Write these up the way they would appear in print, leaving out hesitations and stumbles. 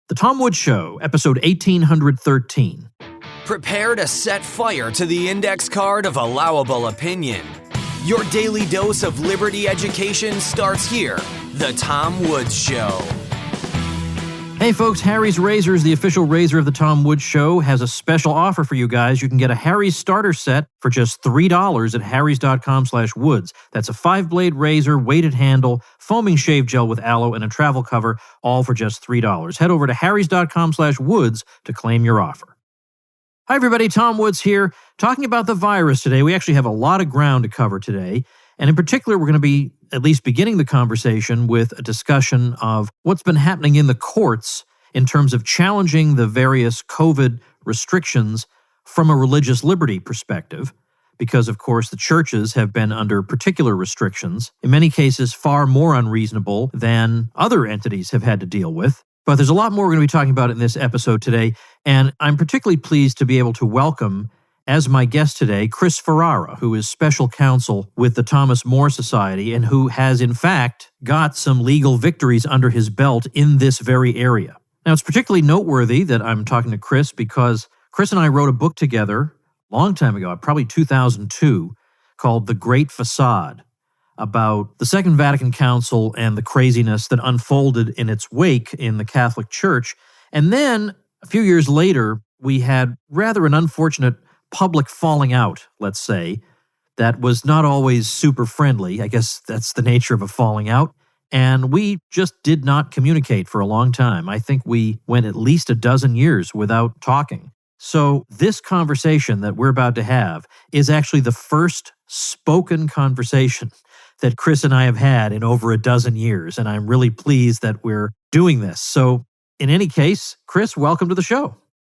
The Tom Woods Show, episode 1813. Prepare to set fire to the index card of allowable opinion. Your daily dose of liberty education starts here. The Tom Woods Show. Hey folks, Harry's Razors, the official razor of the Tom Woods Show, has a special offer for you guys. You can get a Harry's starter set for just $3 at harrys.com/woods. That's a 5-blade razor, weighted handle, foaming shave gel with aloe, and a travel cover, all for just $3. Head over to harrys.com/woods to claim your offer. Hi everybody, Tom Woods here, talking about the virus today. We actually have a lot of ground to cover today. And in particular, we're going to be at least beginning the conversation with a discussion of what's been happening in the courts in terms of challenging the various COVID restrictions from a religious liberty perspective. Because, of course, the churches have been under particular restrictions, in many cases far more unreasonable than other entities have had to deal with. But there's a lot more we're going to be talking about in this episode today. And I'm particularly pleased to be able to welcome as my guest today, Chris Ferrara, who is special counsel with the Thomas More Society and who has, in fact, got some legal victories under his belt in this very area. Now, it's particularly noteworthy that I'm talking to Chris because Chris and I wrote a book together a long time ago, probably 2002, called The Great Facade, about the Second Vatican Council and the craziness that unfolded in its wake in the Catholic Church. And then, a few years later, we had rather an unfortunate public falling out, let's say, that was not always super friendly. I guess that's the nature of a falling out. And we just did not communicate for a long time. I think we went at least a dozen years without talking. So this conversation that we're about to have is actually the first spoken conversation that Chris and I have had in over a dozen years. And I'm really pleased that we're doing this. So in any case, Chris, welcome to the show.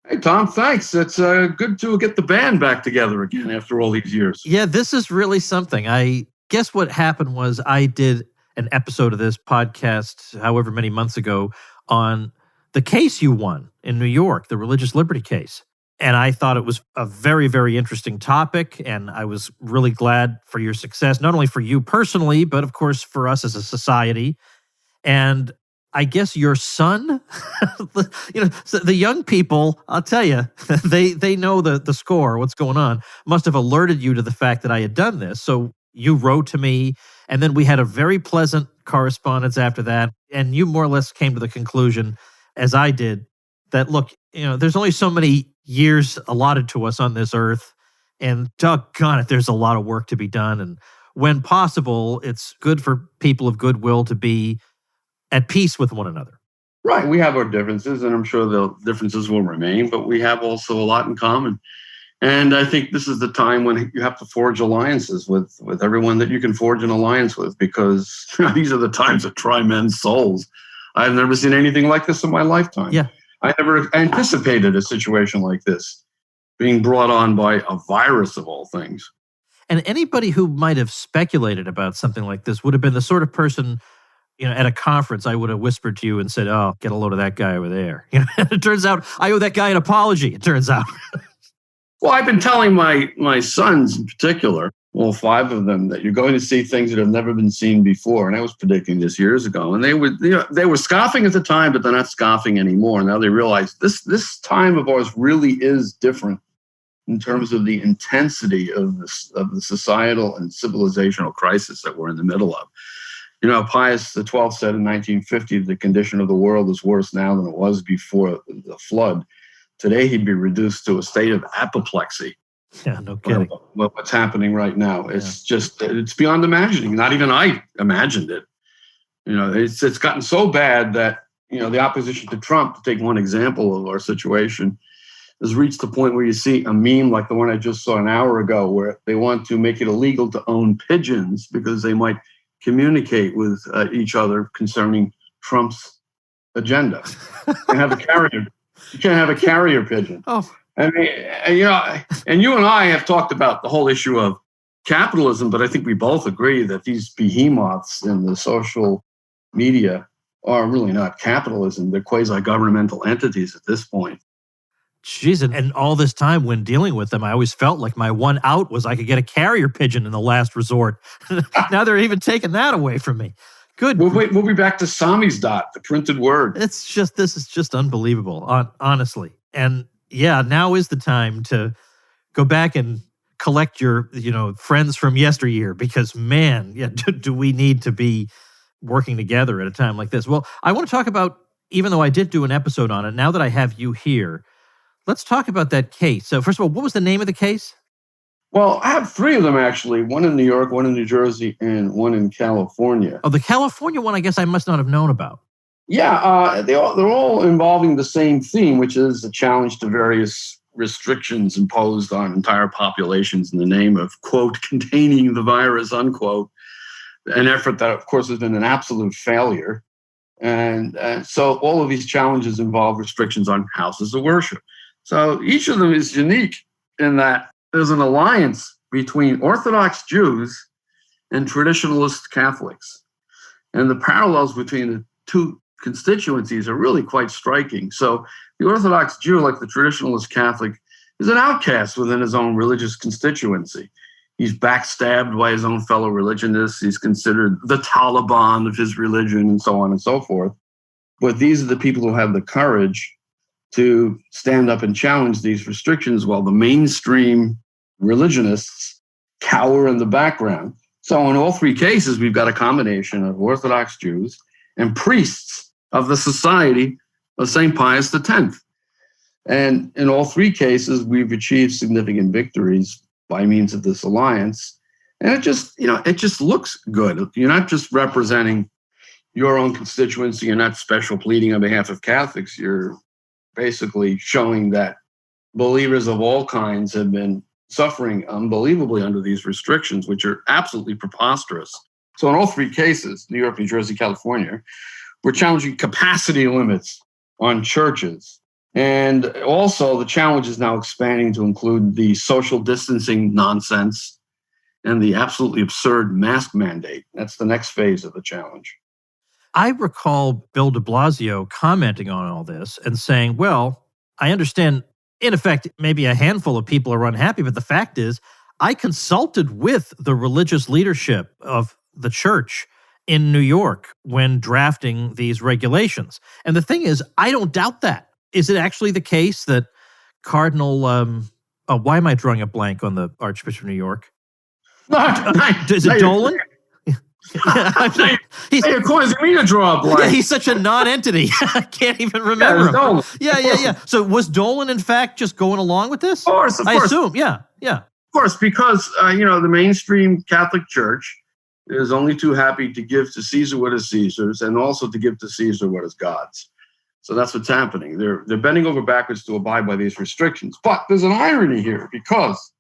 Hey, Tom, thanks. It's good to get the band back together again after all these years. Yeah, this is really something. I guess what happened was I did an episode of this podcast, however many months ago, on the case you won in New York, the religious liberty case. And I thought it was a very, very interesting topic. And I was really glad for your success, not only for you personally, but of course for us as a society. And I guess your son, the young people, I'll tell you, they know the score, what's going on, must have alerted you to the fact that I had done this. So you wrote to me, and then we had a very pleasant correspondence after that. And you more or less came to the conclusion, as I did, that, look, there's only so many years allotted to us on this earth. And doggone it, there's a lot of work to be done. And when possible, it's good for people of goodwill to be at peace with one another. Right. We have our differences, and I'm sure the differences will remain, but we have also a lot in common. And I think this is the time when you have to forge alliances with everyone that you can forge an alliance with, because these are the times that try men's souls. I've never seen anything like this in my lifetime. Yeah. I never anticipated a situation like this being brought on by a virus of all things. And anybody who might have speculated about something like this would have been the sort of person, at a conference, I would have whispered to you and said, "Oh, get a load of that guy over there." It turns out I owe that guy an apology, it turns out. Well, I've been telling my sons in particular, all 5 of them, that you're going to see things that have never been seen before. And I was predicting this years ago. And they were scoffing at the time, but they're not scoffing anymore. Now they realize this time of ours really is different in terms of the intensity of the societal and civilizational crisis that we're in the middle of. Pius XII said in 1950, the condition of the world is worse now than it was before the flood. Today, he'd be reduced to a state of apoplexy. Yeah, no kidding. What's happening right now. It's it's beyond imagining. Not even I imagined it. It's gotten so bad that, the opposition to Trump, to take one example of our situation, has reached the point where you see a meme like the one I just saw an hour ago, where they want to make it illegal to own pigeons because they might communicate with each other concerning Trump's agenda. You can't have a carrier pigeon. Oh, I mean, and you and I have talked about the whole issue of capitalism, but I think we both agree that these behemoths in the social media are really not capitalism. They're quasi-governmental entities at this point. Jeez, and all this time when dealing with them, I always felt like my one out was I could get a carrier pigeon in the last resort. Now they're even taking that away from me. Good. We'll be back to Samizdat, the printed word. This is just unbelievable, honestly. And yeah, now is the time to go back and collect your, friends from yesteryear, because man, do we need to be working together at a time like this? Well, I want to talk about, even though I did do an episode on it, now that I have you here, let's talk about that case. So first of all, what was the name of the case? Well, I have three of them, actually. One in New York, one in New Jersey, and one in California. Oh, the California one, I guess I must not have known about. Yeah, they're all involving the same theme, which is a challenge to various restrictions imposed on entire populations in the name of, quote, containing the virus, unquote, an effort that, of course, has been an absolute failure. And so all of these challenges involve restrictions on houses of worship. So each of them is unique in that there's an alliance between Orthodox Jews and traditionalist Catholics. And the parallels between the two constituencies are really quite striking. So the Orthodox Jew, like the traditionalist Catholic, is an outcast within his own religious constituency. He's backstabbed by his own fellow religionists. He's considered the Taliban of his religion, and so on and so forth. But these are the people who have the courage to stand up and challenge these restrictions while the mainstream religionists cower in the background. So in all three cases, we've got a combination of Orthodox Jews and priests of the Society of St. Pius X. And in all three cases, we've achieved significant victories by means of this alliance. And it just looks good. You're not just representing your own constituency. You're not special pleading on behalf of Catholics. You're basically showing that believers of all kinds have been suffering unbelievably under these restrictions, which are absolutely preposterous. So in all three cases, New York, New Jersey, California, we're challenging capacity limits on churches. And also the challenge is now expanding to include the social distancing nonsense and the absolutely absurd mask mandate. That's the next phase of the challenge. I recall Bill de Blasio commenting on all this and saying, well, I understand, in effect, maybe a handful of people are unhappy, but the fact is, I consulted with the religious leadership of the church in New York when drafting these regulations. And the thing is, I don't doubt that. Is it actually the case that Cardinal, why am I drawing a blank on the Archbishop of New York? Is it Dolan? Hey, of course, you mean to draw a blank. Yeah, he's such a non-entity. I can't even remember him. Dolan. Yeah. So was Dolan, in fact, just going along with this? Of course. I assume, yeah. Of course, because, the mainstream Catholic Church is only too happy to give to Caesar what is Caesar's and also to give to Caesar what is God's. So that's what's happening. They're bending over backwards to abide by these restrictions. But there's an irony here, because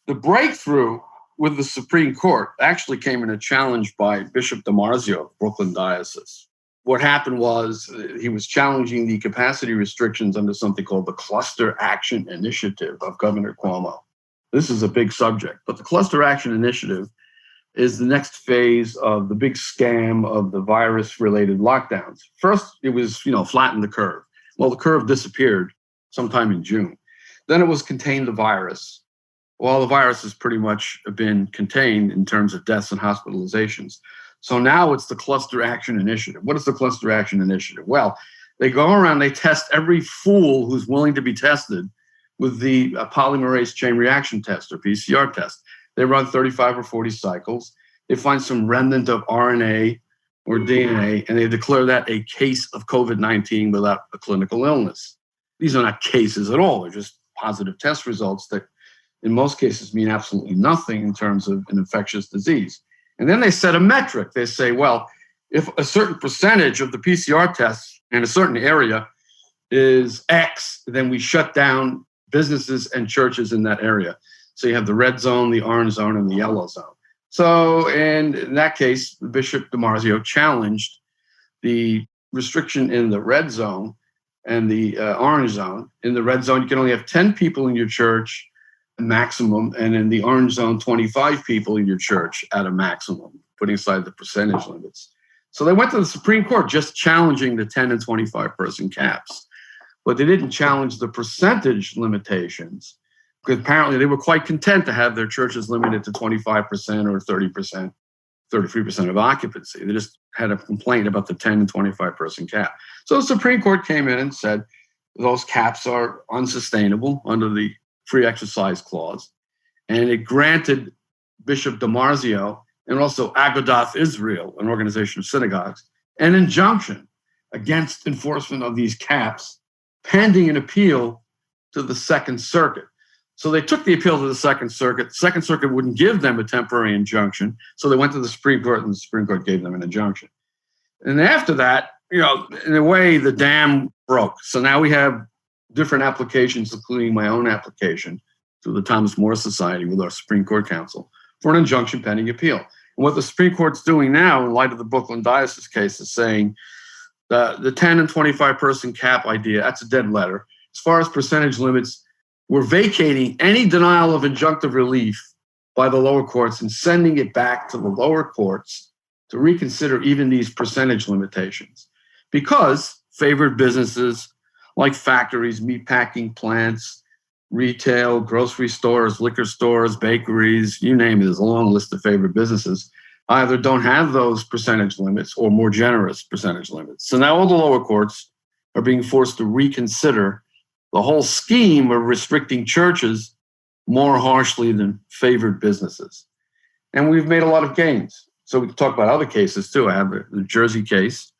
the breakthrough with the Supreme Court actually came in a challenge by Bishop DiMarzio of Brooklyn Diocese. What happened was he was challenging the capacity restrictions under something called the Cluster Action Initiative of Governor Cuomo. This is a big subject, but the Cluster Action Initiative is the next phase of the big scam of the virus-related lockdowns. First, it was, flatten the curve. Well, the curve disappeared sometime in June. Then it was contain the virus. Well, the virus has pretty much been contained in terms of deaths and hospitalizations. So now it's the Cluster Action Initiative. What is the Cluster Action Initiative? Well, they go around, they test every fool who's willing to be tested with the polymerase chain reaction test, or PCR test. They run 35 or 40 cycles. They find some remnant of RNA or DNA, and they declare that a case of COVID-19 without a clinical illness. These are not cases at all. They're just positive test results that in most cases mean absolutely nothing in terms of an infectious disease. And then they set a metric. They say, well, if a certain percentage of the PCR tests in a certain area is X, then we shut down businesses and churches in that area. So you have the red zone, the orange zone, and the yellow zone. So in that case, Bishop DiMarzio challenged the restriction in the red zone and the orange zone. In the red zone, you can only have 10 people in your church maximum, and in the orange zone, 25 people in your church at a maximum, putting aside the percentage limits. So they went to the Supreme Court just challenging the 10 and 25 person caps, but they didn't challenge the percentage limitations, because apparently they were quite content to have their churches limited to 25% or 30%, 33% of occupancy. They just had a complaint about the 10 and 25 person cap. So the Supreme Court came in and said those caps are unsustainable under the free exercise clause. And it granted Bishop DiMarzio and also Agudath Israel, an organization of synagogues, an injunction against enforcement of these caps pending an appeal to the Second Circuit. So they took the appeal to the Second Circuit. The Second Circuit wouldn't give them a temporary injunction. So they went to the Supreme Court, and the Supreme Court gave them an injunction. And after that, in a way, the dam broke. So now we have different applications, including my own application to the Thomas More Society with our Supreme Court counsel for an injunction pending appeal. And what the Supreme Court's doing now, in light of the Brooklyn Diocese case, is saying the 10 and 25 person cap idea, that's a dead letter. As far as percentage limits, we're vacating any denial of injunctive relief by the lower courts and sending it back to the lower courts to reconsider even these percentage limitations. Because favored businesses like factories, meatpacking plants, retail, grocery stores, liquor stores, bakeries, you name it, there's a long list of favored businesses, either don't have those percentage limits or more generous percentage limits. So now all the lower courts are being forced to reconsider the whole scheme of restricting churches more harshly than favored businesses. And we've made a lot of gains. So we can talk about other cases too. I have the Jersey case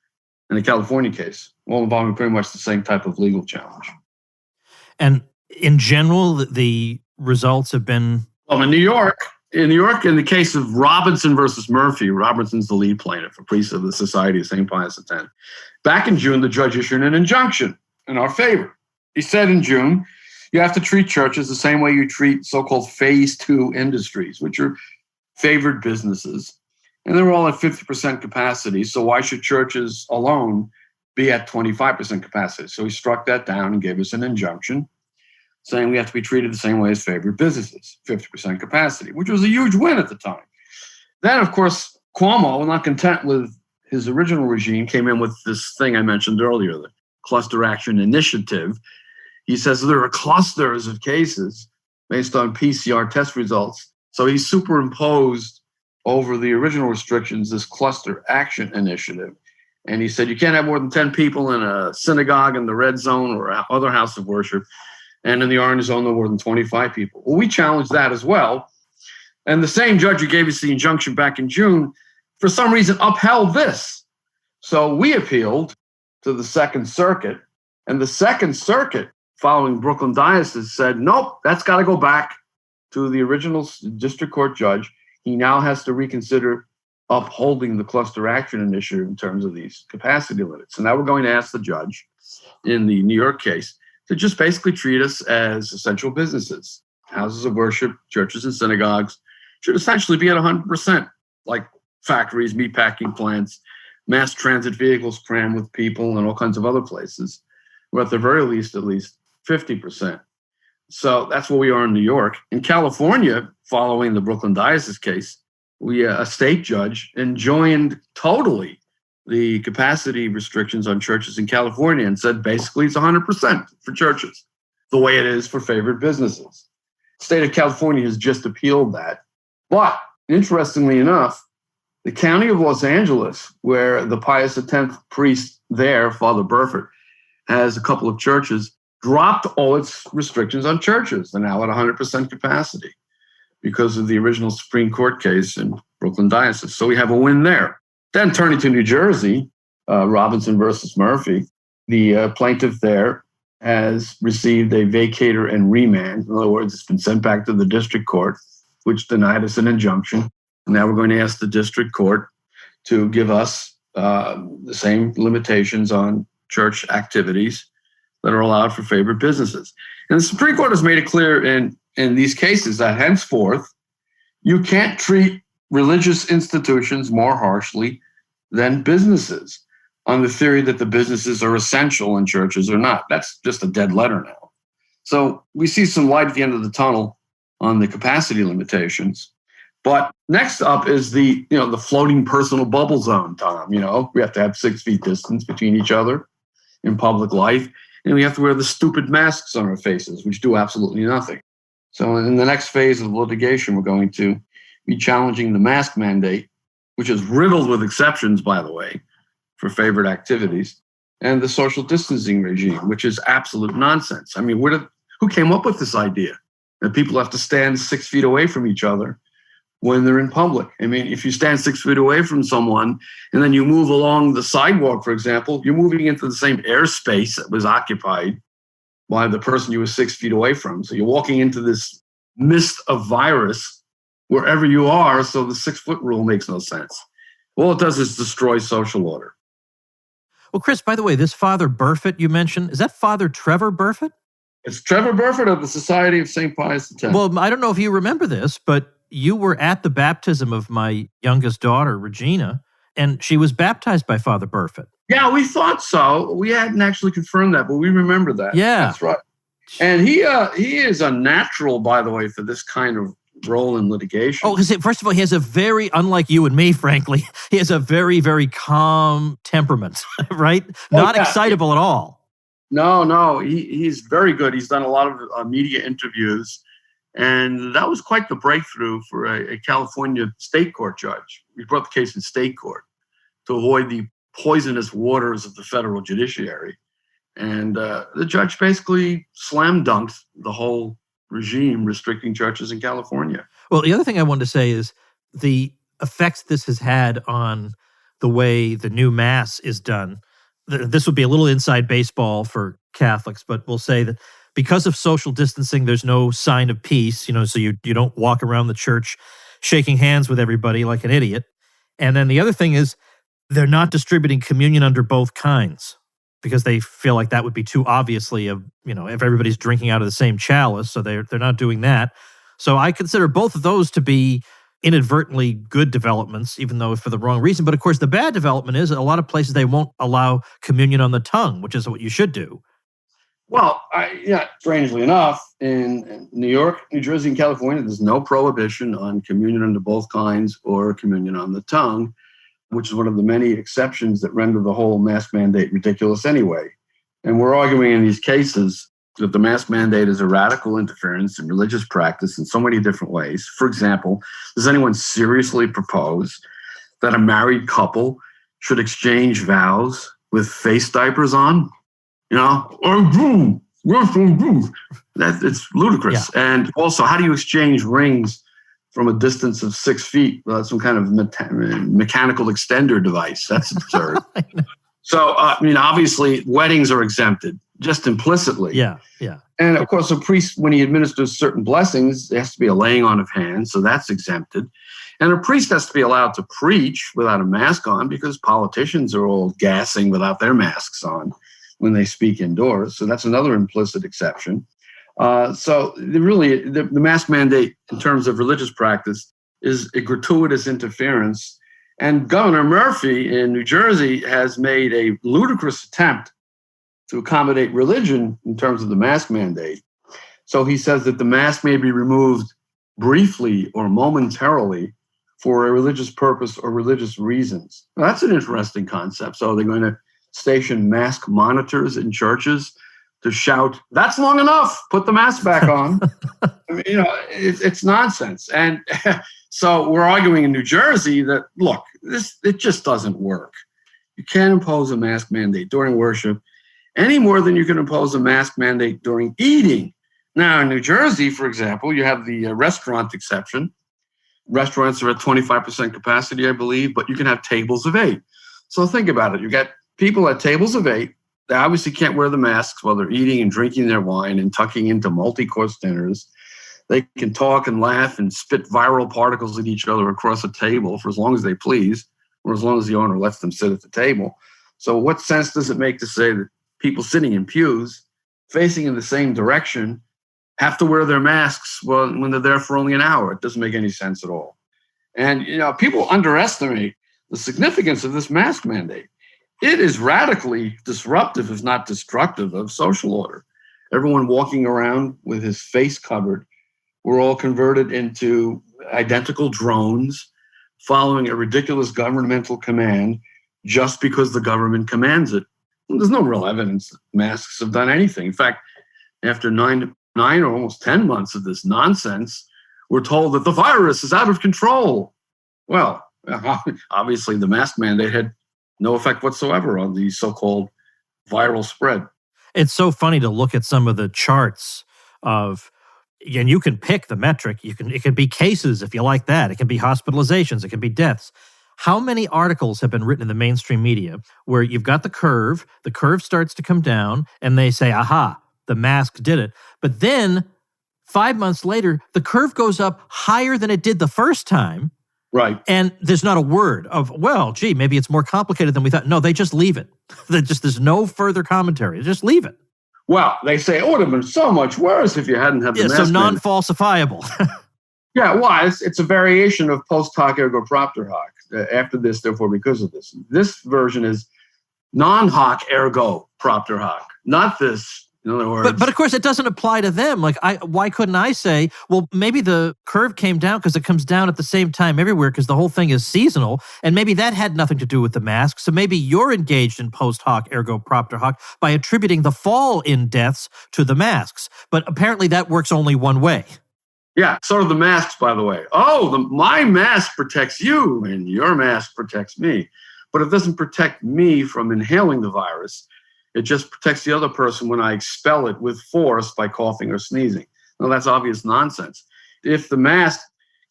and the California case, all involving pretty much the same type of legal challenge. And in general, the results have been... Well, in New York, in the case of Robinson versus Murphy, Robinson's the lead plaintiff, a priest of the Society of St. Pius X. Back in June, the judge issued an injunction in our favor. He said in June, you have to treat churches the same way you treat so-called phase 2 industries, which are favored businesses. And they're all at 50% capacity. So why should churches alone be at 25% capacity? So he struck that down and gave us an injunction saying we have to be treated the same way as favored businesses, 50% capacity, which was a huge win at the time. Then, of course, Cuomo, not content with his original regime, came in with this thing I mentioned earlier, the Cluster Action Initiative. He says there are clusters of cases based on PCR test results. So he superimposed over the original restrictions this Cluster Action Initiative. And he said you can't have more than 10 people in a synagogue in the red zone or other house of worship. And in the orange zone, no more than 25 people. Well, we challenged that as well. And the same judge who gave us the injunction back in June, for some reason, upheld this. So we appealed to the Second Circuit. And the Second Circuit, following Brooklyn Diocese, said, nope, that's got to go back to the original district court judge. He now has to reconsider upholding the Cluster Action Initiative in terms of these capacity limits. So now we're going to ask the judge in the New York case to just basically treat us as essential businesses. Houses of worship, churches and synagogues should essentially be at 100%, like factories, meatpacking plants, mass transit vehicles crammed with people, and all kinds of other places, or at the very least, at least 50%. So that's where we are in New York. In California, following the Brooklyn Diocese case, a state judge enjoined totally the capacity restrictions on churches in California and said basically it's 100% for churches, the way it is for favored businesses. The state of California has just appealed that. But interestingly enough, the county of Los Angeles, where the Pius X priest there, Father Burfoot, has a couple of churches, dropped all its restrictions on churches. They're now at 100% capacity because of the original Supreme Court case in Brooklyn Diocese. So we have a win there. Then turning to New Jersey, Robinson versus Murphy, the plaintiff there has received a vacator and remand. In other words, it's been sent back to the district court, which denied us an injunction. And now we're going to ask the district court to give us the same limitations on church activities that are allowed for favored businesses. And the Supreme Court has made it clear in these cases that henceforth, you can't treat religious institutions more harshly than businesses on the theory that the businesses are essential and churches are not. That's just a dead letter now. So we see some light at the end of the tunnel on the capacity limitations. But next up is the floating personal bubble zone, Tom. We have to have 6 feet distance between each other in public life. And we have to wear the stupid masks on our faces, which do absolutely nothing. So in the next phase of litigation, we're going to be challenging the mask mandate which is riddled with exceptions, by the way, for favorite activities, and the social distancing regime, which is absolute nonsense. I mean, who came up with this idea that people have to stand 6 feet away from each other when they're in public? I mean, if you stand 6 feet away from someone and then you move along the sidewalk, for example, you're moving into the same airspace that was occupied by the person you were 6 feet away from. So you're walking into this mist of virus wherever you are. So the 6 foot rule makes no sense. All it does is destroy social order. Well, Chris, by the way, this Father Burfoot you mentioned, is that Father Trevor Burfoot? It's Trevor Burfoot of the Society of St. Pius X. Well, I don't know if you remember this, but you were at the baptism of my youngest daughter, Regina, and she was baptized by Father Burfoot. Yeah, we thought so. We hadn't actually confirmed that, but we remember that. Yeah. That's right. And he is a natural, by the way, for this kind of role in litigation. Oh, because first of all, he has a very, unlike you and me, frankly, he has a very, very calm temperament, right? Not excitable at all. No, he's very good. He's done a lot of media interviews, and that was quite the breakthrough for a California state court judge. We brought the case in state court to avoid the poisonous waters of the federal judiciary. And the judge basically slam dunked the whole regime restricting churches in California. Well, the other thing I wanted to say is the effects this has had on the way the new Mass is done. This would be a little inside baseball for Catholics, but we'll say that because of social distancing, there's no sign of peace, so you don't walk around the church shaking hands with everybody like an idiot. And then the other thing is they're not distributing communion under both kinds because they feel like that would be too obviously if everybody's drinking out of the same chalice, so they're not doing that. So I consider both of those to be inadvertently good developments, even though for the wrong reason. But of course, the bad development is a lot of places they won't allow communion on the tongue, which is what you should do. Well, strangely enough, in New York, New Jersey, and California, there's no prohibition on communion under both kinds or communion on the tongue, which is one of the many exceptions that render the whole mask mandate ridiculous anyway. And we're arguing in these cases that the mask mandate is a radical interference in religious practice in so many different ways. For example, does anyone seriously propose that a married couple should exchange vows with face diapers on? It's ludicrous. Yeah. And also, how do you exchange rings from a distance of 6 feet without some kind of mechanical extender device? That's absurd. So, obviously, weddings are exempted just implicitly. Yeah. And of course, a priest, when he administers certain blessings, there has to be a laying on of hands, so that's exempted. And a priest has to be allowed to preach without a mask on because politicians are all gassing without their masks on when they speak indoors. So that's another implicit exception. So the mask mandate in terms of religious practice is a gratuitous interference. And Governor Murphy in New Jersey has made a ludicrous attempt to accommodate religion in terms of the mask mandate. So he says that the mask may be removed briefly or momentarily for a religious purpose or religious reasons. Now, that's an interesting concept. So they're going to station mask monitors in churches to shout, "That's long enough, put the mask back on." It's nonsense. And so we're arguing in New Jersey that, look, it just doesn't work. You can't impose a mask mandate during worship any more than you can impose a mask mandate during eating. Now, in New Jersey, for example, you have the restaurant exception. Restaurants are at 25% capacity, I believe, but you can have tables of 8. So think about it. You got people at tables of 8. They obviously can't wear the masks while they're eating and drinking their wine and tucking into multi-course dinners. They can talk and laugh and spit viral particles at each other across a table for as long as they please, or as long as the owner lets them sit at the table. So what sense does it make to say that people sitting in pews, facing in the same direction, have to wear their masks when they're there for only an hour? It doesn't make any sense at all. And, people underestimate the significance of this mask mandate. It is radically disruptive, if not destructive, of social order. Everyone walking around with his face covered, we're all converted into identical drones following a ridiculous governmental command just because the government commands it. And there's no real evidence that masks have done anything. In fact, after nine or almost 10 months of this nonsense, we're told that the virus is out of control. Well, Obviously, the mask mandate had no effect whatsoever on the so-called viral spread. It's so funny to look at some of the charts of, and you can pick the metric. It can be cases if you like that. It can be hospitalizations. It can be deaths. How many articles have been written in the mainstream media where you've got the curve starts to come down, and they say, aha, the mask did it. But then 5 months later, the curve goes up higher than it did the first time. Right. And there's not a word of, well, gee, maybe it's more complicated than we thought. No, they just leave it. There's no further commentary. They just leave it. Well, they say it would have been so much worse if you hadn't had the mask. So non-falsifiable. Yeah, well, it's a variation of post hoc ergo propter hoc. After this, therefore, because of this. This version is non-hoc ergo propter hoc, not this. In other words, but of course, it doesn't apply to them. Like, why couldn't I say, well, maybe the curve came down because it comes down at the same time everywhere because the whole thing is seasonal, and maybe that had nothing to do with the mask. So maybe you're engaged in post hoc ergo propter hoc by attributing the fall in deaths to the masks. But apparently, that works only one way. Yeah, sort of the masks, by the way. Oh, my mask protects you, and your mask protects me. But it doesn't protect me from inhaling the virus. It just protects the other person when I expel it with force by coughing or sneezing. Now, that's obvious nonsense. If the mask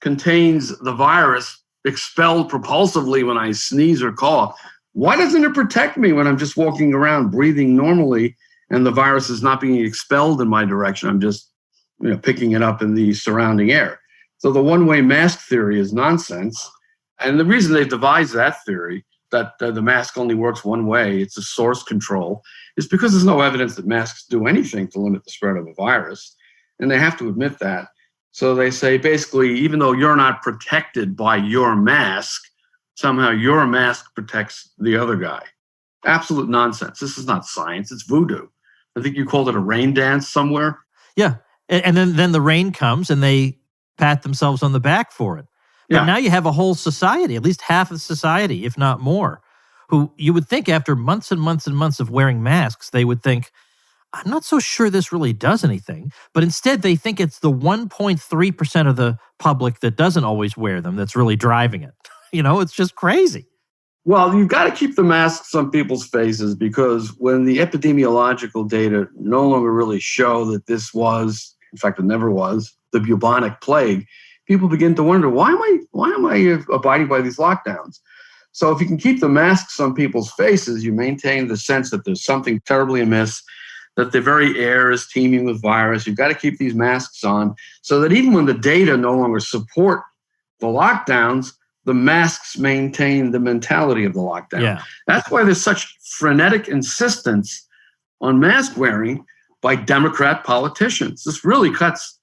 contains the virus expelled propulsively when I sneeze or cough, why doesn't it protect me when I'm just walking around breathing normally and the virus is not being expelled in my direction? I'm just picking it up in the surrounding air. So the one-way mask theory is nonsense. And the reason they devised that theory, that the mask only works one way, it's a source control, is because there's no evidence that masks do anything to limit the spread of a virus. And they have to admit that. So they say, basically, even though you're not protected by your mask, somehow your mask protects the other guy. Absolute nonsense. This is not science. It's voodoo. I think you called it a rain dance somewhere. Yeah. And then the rain comes and they pat themselves on the back for it. But now you have a whole society, at least half of society, if not more, who you would think after months and months and months of wearing masks, they would think, I'm not so sure this really does anything. But instead, they think it's the 1.3% of the public that doesn't always wear them that's really driving it. It's just crazy. Well, you've got to keep the masks on people's faces because when the epidemiological data no longer really show that this was, in fact, it never was, the bubonic plague, people begin to wonder, why am I abiding by these lockdowns? So if you can keep the masks on people's faces, you maintain the sense that there's something terribly amiss, that the very air is teeming with virus. You've got to keep these masks on so that even when the data no longer support the lockdowns, the masks maintain the mentality of the lockdown. Yeah. That's why there's such frenetic insistence on mask wearing by Democrat politicians. This really cuts,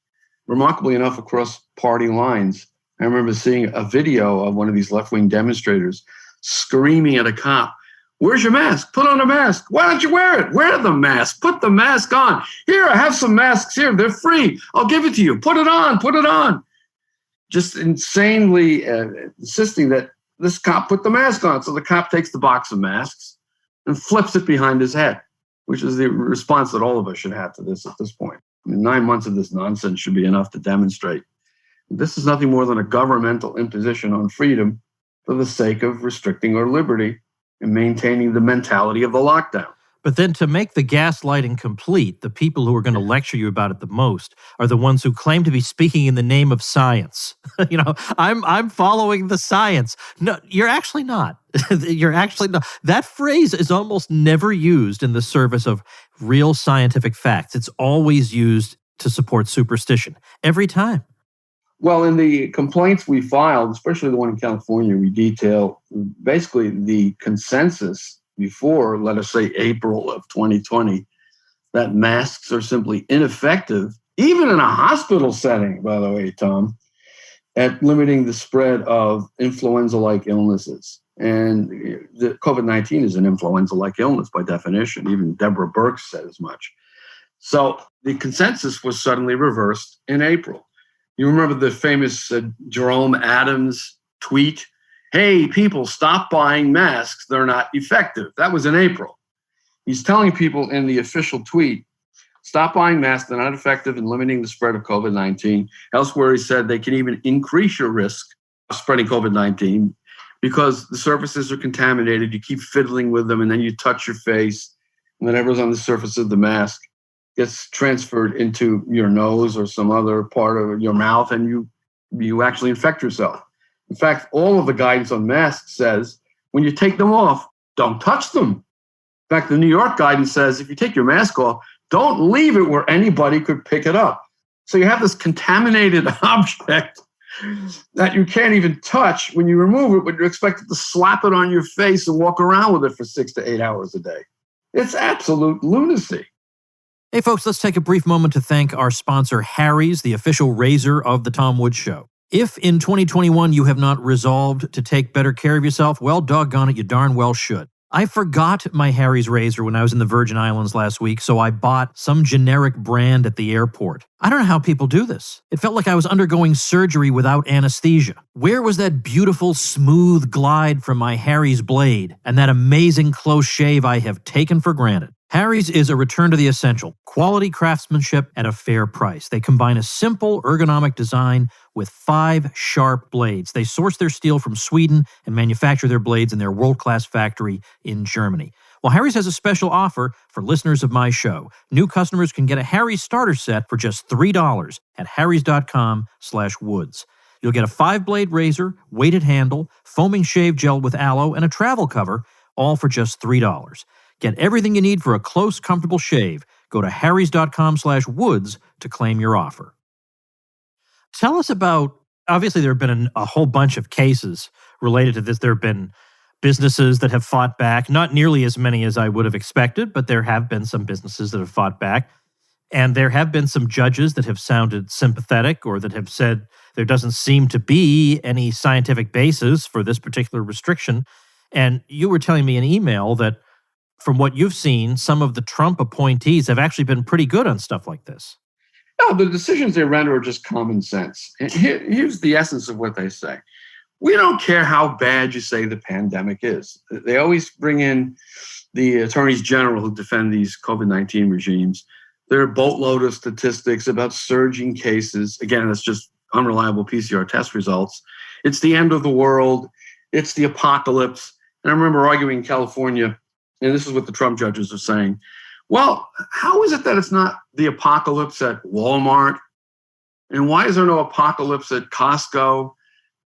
remarkably enough, across party lines. I remember seeing a video of one of these left-wing demonstrators screaming at a cop, "Where's your mask? Put on a mask. Why don't you wear it? Wear the mask. Put the mask on. Here, I have some masks here. They're free. I'll give it to you. Put it on. Put it on." Just insanely insisting that this cop put the mask on. So the cop takes the box of masks and flips it behind his head, which is the response that all of us should have to this at this point. 9 months of this nonsense should be enough to demonstrate this is nothing more than a governmental imposition on freedom for the sake of restricting our liberty and maintaining the mentality of the lockdown. But then to make the gaslighting complete, the people who are going to lecture you about it the most are the ones who claim to be speaking in the name of science. I'm following the science. No, you're actually not. You're actually not. That phrase is almost never used in the service of real scientific facts. It's always used to support superstition. Every time. Well, in the complaints we filed, especially the one in California, we detail basically the consensus before, let us say, April of 2020, that masks are simply ineffective, even in a hospital setting, by the way, Tom, at limiting the spread of influenza-like illnesses. And the COVID-19 is an influenza-like illness by definition. Even Deborah Birx said as much. So the consensus was suddenly reversed in April. You remember the famous Jerome Adams tweet, "Hey, people, stop buying masks. They're not effective." That was in April. He's telling people in the official tweet, stop buying masks. They're not effective in limiting the spread of COVID-19. Elsewhere, he said they can even increase your risk of spreading COVID-19. because the surfaces are contaminated. You keep fiddling with them, and then you touch your face, and whatever's on the surface of the mask gets transferred into your nose or some other part of your mouth, and you actually infect yourself. In fact, all of the guidance on masks says when you take them off, don't touch them. In fact, the New York guidance says if you take your mask off, don't leave it where anybody could pick it up. So you have this contaminated object that you can't even touch when you remove it, but you're expected to slap it on your face and walk around with it for 6 to 8 hours a day. It's absolute lunacy. Hey, folks, let's take a brief moment to thank our sponsor, Harry's, the official razor of The Tom Woods Show. If in 2021 you have not resolved to take better care of yourself, well, doggone it, you darn well should. I forgot my Harry's razor when I was in the Virgin Islands last week, so I bought some generic brand at the airport. I don't know how people do this. It felt like I was undergoing surgery without anesthesia. Where was that beautiful, smooth glide from my Harry's blade and that amazing close shave I have taken for granted? Harry's is a return to the essential, quality craftsmanship at a fair price. They combine a simple, ergonomic design with 5 sharp blades. They source their steel from Sweden and manufacture their blades in their world-class factory in Germany. Well, Harry's has a special offer for listeners of my show. New customers can get a Harry's starter set for just $3 at harrys.com/woods. You'll get a 5-blade razor, weighted handle, foaming shave gel with aloe, and a travel cover, all for just $3. Get everything you need for a close, comfortable shave. Go to harrys.com/woods to claim your offer. Tell us about, obviously there have been a whole bunch of cases related to this. There have been businesses that have fought back, not nearly as many as I would have expected, but there have been some businesses that have fought back. And there have been some judges that have sounded sympathetic or that have said there doesn't seem to be any scientific basis for this particular restriction. And you were telling me in email that from what you've seen, some of the Trump appointees have actually been pretty good on stuff like this. No, the decisions they render are just common sense. And here's the essence of what they say. We don't care how bad you say the pandemic is. They always bring in the attorneys general who defend these COVID-19 regimes. There are a boatload of statistics about surging cases. Again, it's just unreliable PCR test results. It's the end of the world. It's the apocalypse. And I remember arguing in California, and this is what the Trump judges are saying. Well, how is it that it's not the apocalypse at Walmart? And why is there no apocalypse at Costco?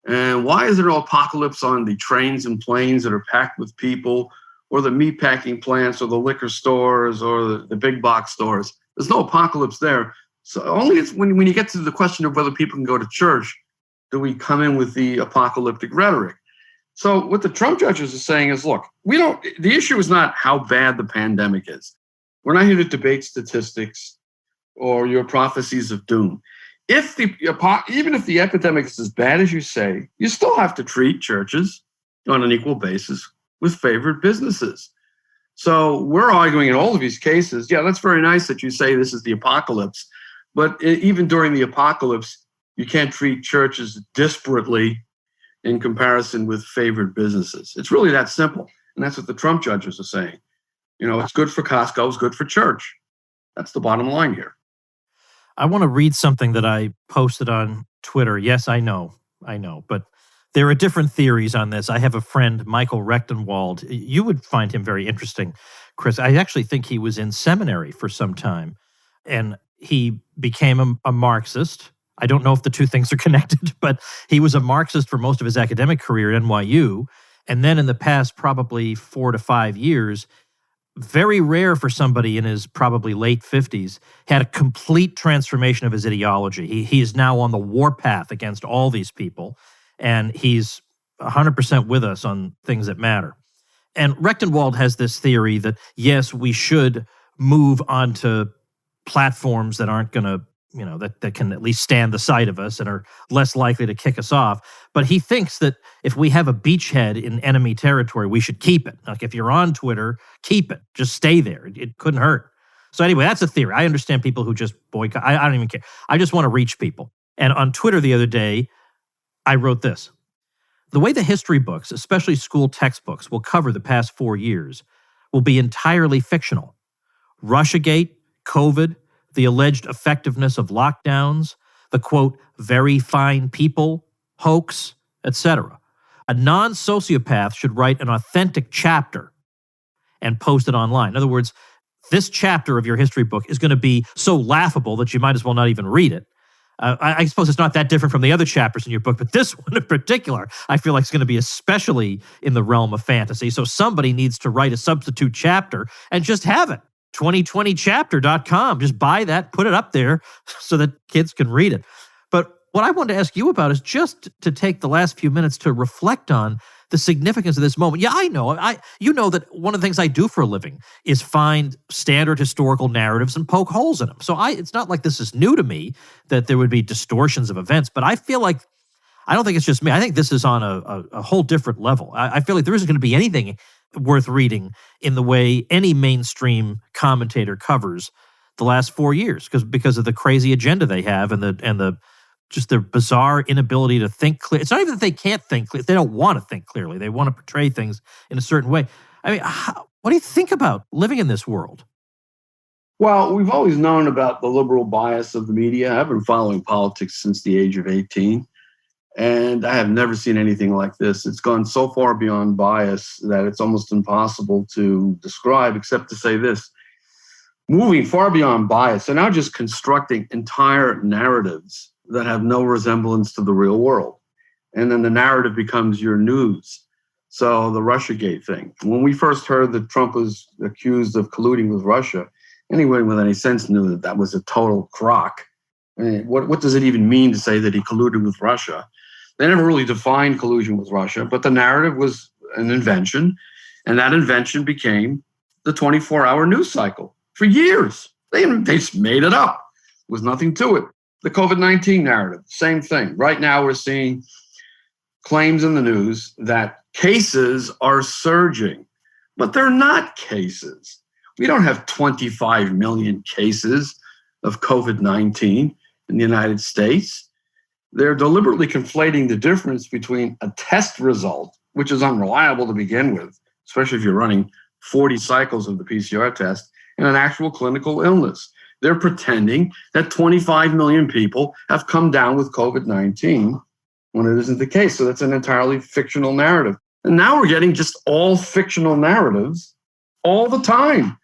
And why is there no apocalypse on the trains and planes that are packed with people, or the meatpacking plants, or the liquor stores, or the big box stores? There's no apocalypse there. So only it's when you get to the question of whether people can go to church, do we come in with the apocalyptic rhetoric. So what the Trump judges are saying is, look, the issue is not how bad the pandemic is. We're not here to debate statistics or your prophecies of doom. Even if the epidemic is as bad as you say, you still have to treat churches on an equal basis with favored businesses. So we're arguing in all of these cases, yeah, that's very nice that you say this is the apocalypse, but even during the apocalypse, you can't treat churches disparately in comparison with favored businesses. It's really that simple. And that's what the Trump judges are saying. You know, it's good for Costco, it's good for church. That's the bottom line here. I want to read something that I posted on Twitter. Yes, I know, but there are different theories on this. I have a friend, Michael Rechtenwald. You would find him very interesting, Chris. I actually think he was in seminary for some time, and he became a Marxist. I don't know if the two things are connected, but he was a Marxist for most of his academic career at NYU. And then in the past probably 4 to 5 years, very rare for somebody in his probably late 50s, had a complete transformation of his ideology. He is now on the warpath against all these people, and he's 100% with us on things that matter. And Rechtenwald has this theory that, yes, we should move onto platforms that aren't going to, that can at least stand the sight of us and are less likely to kick us off. But he thinks that if we have a beachhead in enemy territory, we should keep it. Like if you're on Twitter, keep it. Just stay there. It couldn't hurt. So anyway, that's a theory. I understand people who just boycott. I don't even care. I just want to reach people. And on Twitter the other day, I wrote this. The way the history books, especially school textbooks, will cover the past 4 years will be entirely fictional. Russiagate, COVID, the alleged effectiveness of lockdowns, the quote, very fine people, hoax, etc. A non-sociopath should write an authentic chapter and post it online. In other words, this chapter of your history book is going to be so laughable that you might as well not even read it. I suppose it's not that different from the other chapters in your book, but this one in particular, I feel like it's going to be especially in the realm of fantasy. So somebody needs to write a substitute chapter and just have it. 2020chapter.com. Just buy that, put it up there so that kids can read it. But what I wanted to ask you about is just to take the last few minutes to reflect on the significance of this moment. Yeah, I know. You know that one of the things I do for a living is find standard historical narratives and poke holes in them. So it's not like this is new to me that there would be distortions of events, but I feel like, I don't think it's just me. I think this is on a whole different level. I feel like there isn't going to be anything worth reading in the way any mainstream commentator covers the last 4 years because of the crazy agenda they have and the just their bizarre inability to think clear. It's not even that they can't think clear. They don't want to think clearly. They want to portray things in a certain way. I mean, what do you think about living in this world? Well, we've always known about the liberal bias of the media. I've been following politics since the age of 18, and I have never seen anything like this. It's gone so far beyond bias that it's almost impossible to describe, except to say this. Moving far beyond bias, they're now just constructing entire narratives that have no resemblance to the real world. And then the narrative becomes your news. So the Russiagate thing. When we first heard that Trump was accused of colluding with Russia, anyone with any sense knew that that was a total crock. I mean, what does it even mean to say that he colluded with Russia? They never really defined collusion with Russia, but the narrative was an invention, and that invention became the 24-hour news cycle. For years, they just made it up. There was nothing to it. The COVID-19 narrative, same thing. Right now, we're seeing claims in the news that cases are surging, but they're not cases. We don't have 25 million cases of COVID-19 in the United States. They're deliberately conflating the difference between a test result, which is unreliable to begin with, especially if you're running 40 cycles of the PCR test, and an actual clinical illness. They're pretending that 25 million people have come down with COVID-19 when it isn't the case. So that's an entirely fictional narrative. And now we're getting just all fictional narratives all the time.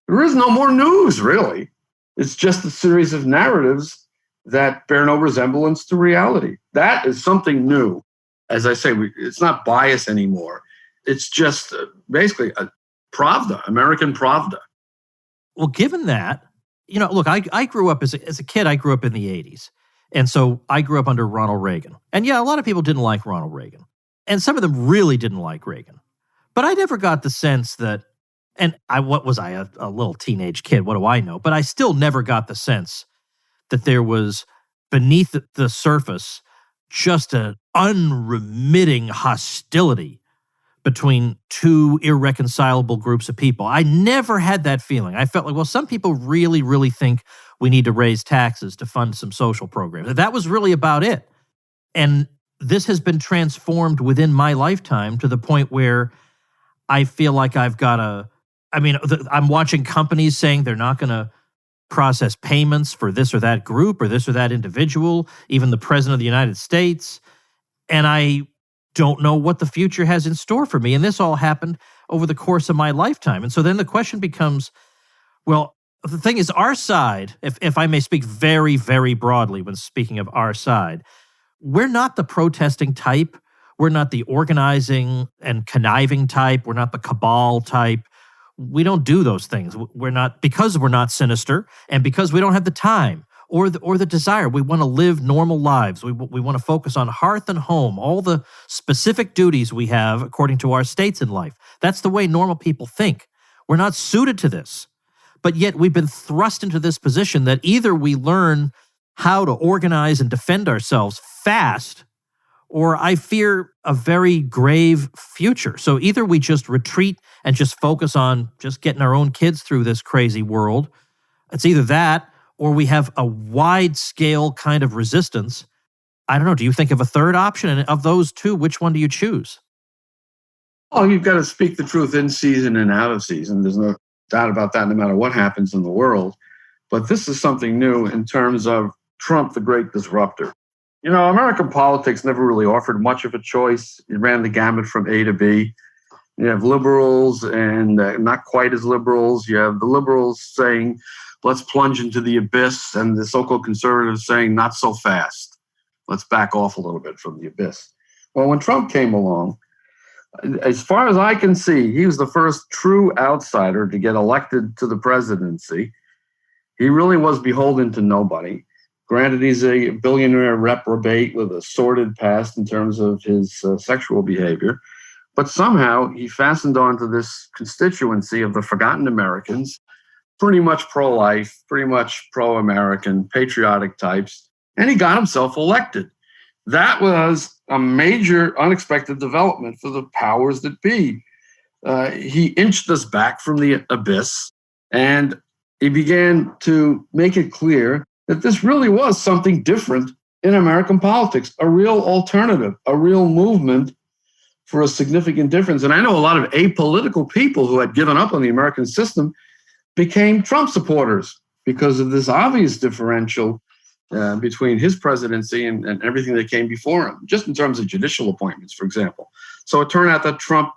There is no more news, really. It's just a series of narratives that bear no resemblance to reality. That is something new. As I say, it's not bias anymore. It's just basically a Pravda, American Pravda. Well, given that, look, I grew up as a kid, I grew up in the 80s. And so I grew up under Ronald Reagan. And yeah, a lot of people didn't like Ronald Reagan. And some of them really didn't like Reagan. But I never got the sense that, and a little teenage kid, what do I know? But I still never got the sense that there was beneath the surface just an unremitting hostility between two irreconcilable groups of people. I never had that feeling. I felt like, well, some people really, really think we need to raise taxes to fund some social programs. That was really about it. And this has been transformed within my lifetime to the point where I feel like I'm watching companies saying they're not going to process payments for this or that group or this or that individual, even the president of the United States. And I don't know what the future has in store for me. And this all happened over the course of my lifetime. And so then the question becomes, well, the thing is, our side, if I may speak very, very broadly when speaking of our side, we're not the protesting type. We're not the organizing and conniving type. We're not the cabal type. We don't do those things. Because we're not sinister and because we don't have the time or the desire. We want to live normal lives. We want to focus on hearth and home, all the specific duties we have according to our states in life. That's the way normal people think. We're not suited to this. But yet we've been thrust into this position that either we learn how to organize and defend ourselves fast, or I fear a very grave future. So either we just retreat and just focus on just getting our own kids through this crazy world. It's either that, or we have a wide-scale kind of resistance. I don't know. Do you think of a third option? And of those two, which one do you choose? Oh, you've got to speak the truth in season and out of season. There's no doubt about that, no matter what happens in the world. But this is something new in terms of Trump, the great disruptor. American politics never really offered much of a choice. It ran the gamut from A to B. You have liberals and not quite as liberals. You have the liberals saying, let's plunge into the abyss, and the so-called conservatives saying, not so fast. Let's back off a little bit from the abyss. Well, when Trump came along, as far as I can see, he was the first true outsider to get elected to the presidency. He really was beholden to nobody. Granted, he's a billionaire reprobate with a sordid past in terms of his sexual behavior, but somehow he fastened onto this constituency of the forgotten Americans, pretty much pro-life, pretty much pro-American, patriotic types, and he got himself elected. That was a major unexpected development for the powers that be. He inched us back from the abyss, and he began to make it clear that this really was something different in American politics, a real alternative, a real movement for a significant difference. And I know a lot of apolitical people who had given up on the American system became Trump supporters because of this obvious differential between his presidency and everything that came before him, just in terms of judicial appointments, for example. So it turned out that Trump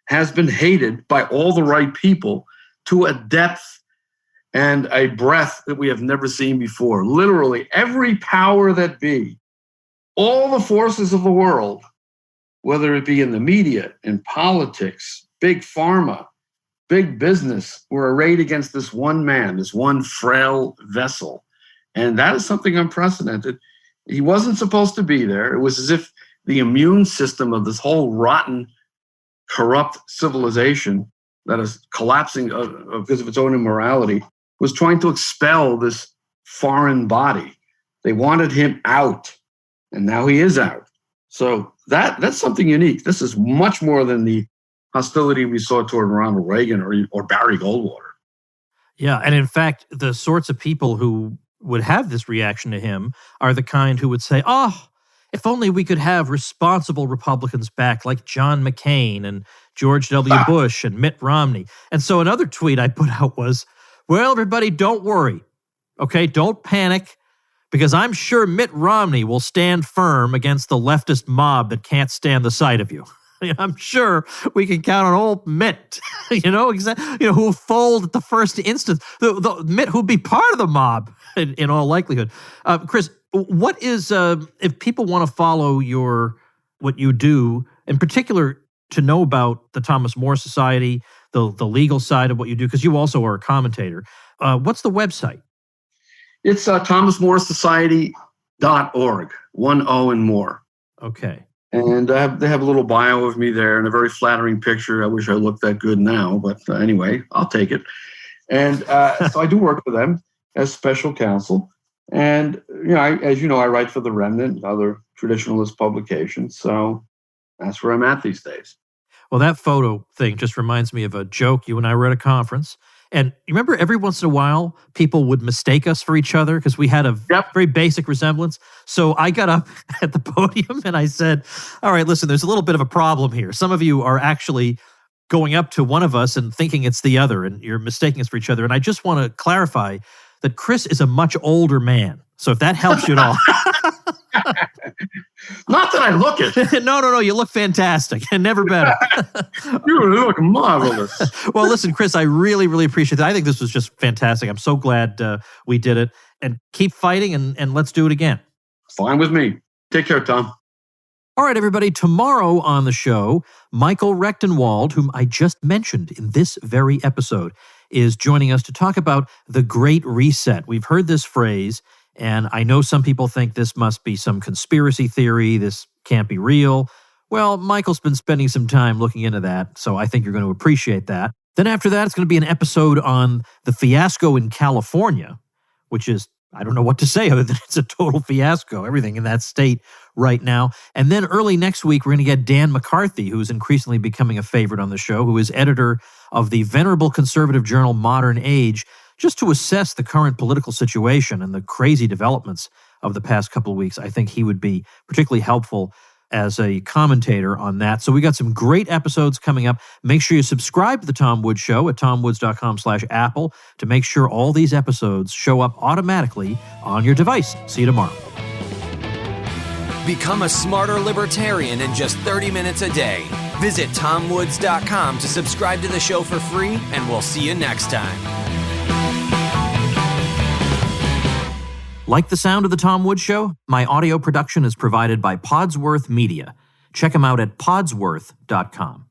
has been hated by all the right people to a depth and a breadth that we have never seen before. Literally, every power that be, all the forces of the world, whether it be in the media, in politics, big pharma, big business, were arrayed against this one man, this one frail vessel. And that is something unprecedented. He wasn't supposed to be there. It was as if the immune system of this whole rotten, corrupt civilization that is collapsing because of its own immorality was trying to expel this foreign body. They wanted him out, and now he is out. So that's something unique. This is much more than the hostility we saw toward Ronald Reagan or Barry Goldwater. Yeah, and in fact, the sorts of people who would have this reaction to him are the kind who would say, oh, if only we could have responsible Republicans back like John McCain and George W. Bush and Mitt Romney. And so another tweet I put out was, well, everybody, don't worry. Okay, don't panic, because I'm sure Mitt Romney will stand firm against the leftist mob that can't stand the sight of you. I'm sure we can count on old Mitt, who will fold at the first instance. The Mitt who'd be part of the mob in all likelihood. Chris, what is, if people want to follow what you do, in particular to know about the Thomas More Society, the legal side of what you do, because you also are a commentator, what's the website? It's thomasmoresociety.org, 1 O and more. Okay. And they have a little bio of me there and a very flattering picture. I wish I looked that good now, but anyway, I'll take it. And so I do work for them as special counsel. And, as you know, I write for The Remnant and other traditionalist publications. So that's where I'm at these days. Well, that photo thing just reminds me of a joke you and I were at a conference. And you remember every once in a while, people would mistake us for each other because we had a very basic resemblance. So I got up at the podium and I said, all right, listen, there's a little bit of a problem here. Some of you are actually going up to one of us and thinking it's the other, and you're mistaking us for each other. And I just want to clarify that Chris is a much older man. So if that helps you at all. Not that I look it. No, you look fantastic and never better. You look marvelous. Well, listen, Chris, I really, really appreciate that. I think this was just fantastic. I'm so glad we did it. And keep fighting, and let's do it again. Fine with me. Take care, Tom. All right, everybody. Tomorrow on the show, Michael Rechtenwald, whom I just mentioned in this very episode, is joining us to talk about the Great Reset. We've heard this phrase, and I know some people think this must be some conspiracy theory. This can't be real. Well, Michael's been spending some time looking into that, so I think you're going to appreciate that. Then after that, it's going to be an episode on the fiasco in California, which is, I don't know what to say other than it's a total fiasco, everything in that state right now. And then early next week, we're going to get Dan McCarthy, who's increasingly becoming a favorite on the show, who is editor of the venerable conservative journal Modern Age, just to assess the current political situation and the crazy developments of the past couple of weeks. I think he would be particularly helpful as a commentator on that. So we got some great episodes coming up. Make sure you subscribe to The Tom Woods Show at tomwoods.com/Apple to make sure all these episodes show up automatically on your device. See you tomorrow. Become a smarter libertarian in just 30 minutes a day. Visit TomWoods.com to subscribe to the show for free, and we'll see you next time. Like the sound of The Tom Woods Show? My audio production is provided by Podsworth Media. Check them out at podsworth.com.